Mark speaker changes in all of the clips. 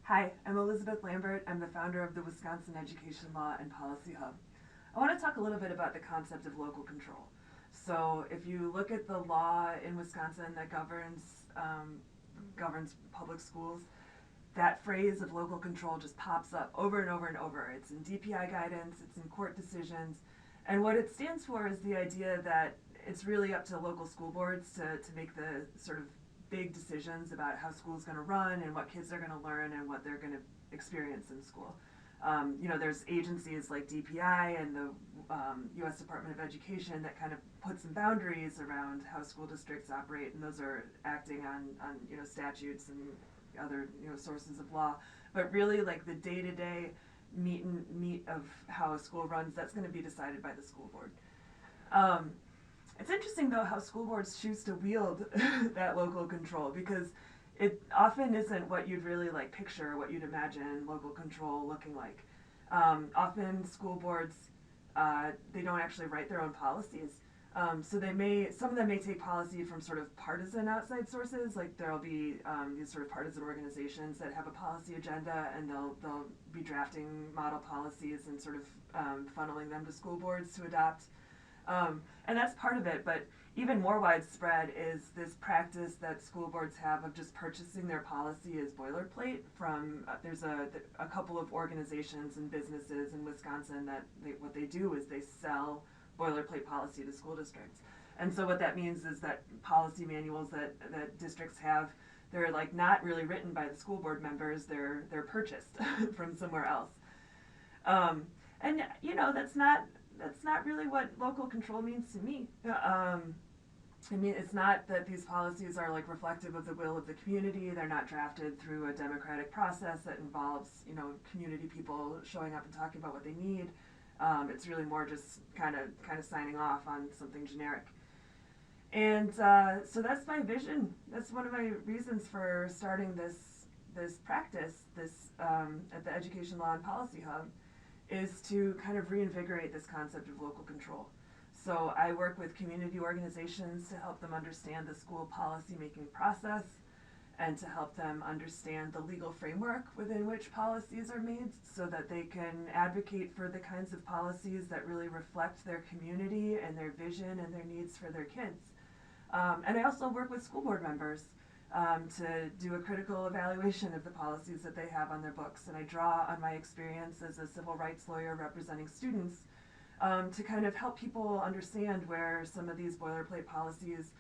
Speaker 1: Hi, I'm Elizabeth Lambert. I'm the founder of the Wisconsin Education Law and Policy Hub. I want to talk a little bit about the concept of local control. So, if you look at the law in Wisconsin that governs public schools, that phrase of local control just pops up over and over and over. It's in DPI guidance, it's in court decisions, and what it stands for is the idea that it's really up to local school boards to make the sort of big decisions about how school's going to run and what kids are going to learn and what they're going to experience in school. There's agencies like DPI and the U.S. Department of Education that kind of put some boundaries around how school districts operate, and those are acting on statutes and other sources of law. But really, like the day-to-day meat of how a school runs, that's going to be decided by the school board. It's interesting, though, how school boards choose to wield that local control, because it often isn't what you'd really like picture or what you'd imagine local control looking like. Often school boards, they don't actually write their own policies. So some of them may take policy from sort of partisan outside sources, like there'll be these sort of partisan organizations that have a policy agenda, and they'll be drafting model policies and sort of funneling them to school boards to adopt. And that's part of it, but even more widespread is this practice that school boards have of just purchasing their policy as boilerplate from, there's a couple of organizations and businesses in Wisconsin that what they do is they sell boilerplate policy to school districts. And so what that means is that policy manuals that districts have, they're like not really written by the school board members, they're purchased from somewhere else. And that's not really what local control means to me. I mean, it's not that these policies are like reflective of the will of the community. They're not drafted through a democratic process that involves, community people showing up and talking about what they need. It's really more just kind of signing off on something generic. And so that's my vision. That's one of my reasons for starting this practice, at the Education Law and Policy Hub, is to kind of reinvigorate this concept of local control. So I work with community organizations to help them understand the school policy-making process and to help them understand the legal framework within which policies are made so that they can advocate for the kinds of policies that really reflect their community and their vision and their needs for their kids. And I also work with school board members to do a critical evaluation of the policies that they have on their books. And I draw on my experience as a civil rights lawyer representing students to kind of help people understand where some of these boilerplate policies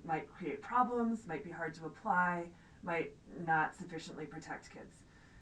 Speaker 1: might create problems, might be hard to apply, might not sufficiently protect kids.